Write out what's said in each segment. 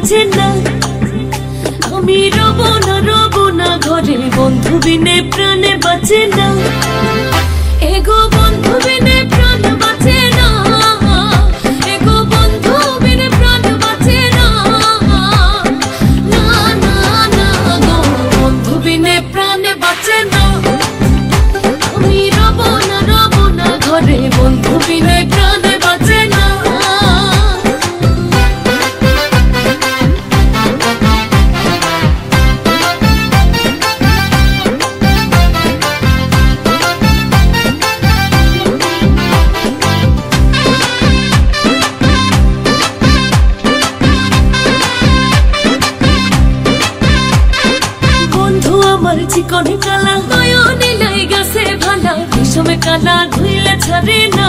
বাঁচে না। আমি রব না ঘরে, বন্ধু বিনে প্রাণে বাঁচে না। এগো বন্ধু বিনে প্রাণ বাঁচে না, এগো বন্ধু বিনে প্রাণ বাঁচে না। না না না গো, বন্ধু বিনে প্রাণে বাঁচে না। আমি রব না ঘরে, বন্ধু বিনে প্রাণে বাঁচে না। চিকনে কালা নয়নে লাই গেছে ভালা, বিষমে কালা ধুইলে ছাড়ে না।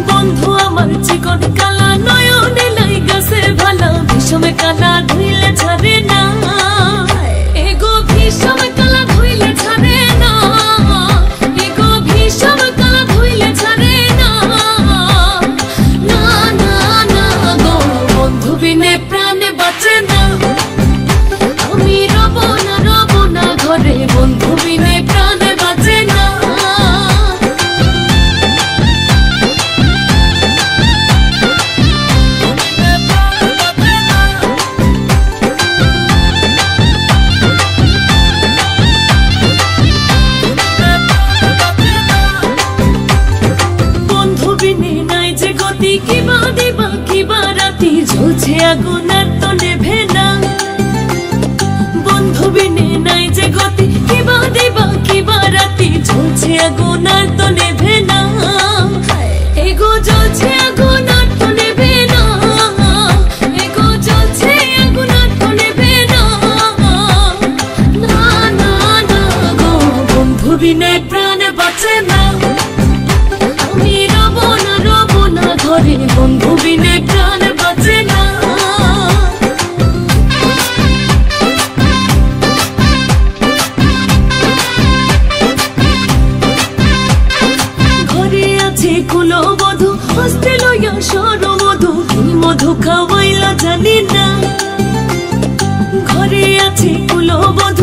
বন্ধু আমার চিকনে কালা নয়নে লাই গেছে ভালা, বিষমে কালা ধুইলে ছাড়ে না। এগো বিষমে কালা ধুইলে ছাড়ে না, এগো বিষমে কালা ধুইলে ছাড়ে না। না না না গো, বন্ধু বিনে প্রাণে বাঁচে না। আমি রব না ঘরে, বন্ধু বিনে প্রাণে বাঁচে না। বন্ধু বিনে নাই যে গতি, কিবা দিবা কিবা রাতি, ঝুলছে আগুন আর তো নেভে না। বন্ধু বিনে নাই যে গতি, কিবা দিবা কিবা রাতি, ঝুলছে আগুন আর তো নেভে না। এগো জ্বলছে আগুন আর তো নেভে না, এগো জ্বলছে আগুন আর তো নেভে না। না না না গো, বন্ধু বিনে প্রাণ বাঁচে না। আমি রব না ঘরে, বন্ধু বিনে প্রাণ বাঁচে না। কুলবধূ হস্তে লইয়া সরমধু, কি মধু খাওয়াইলা জানি না। ঘরে আছে কুলবধূ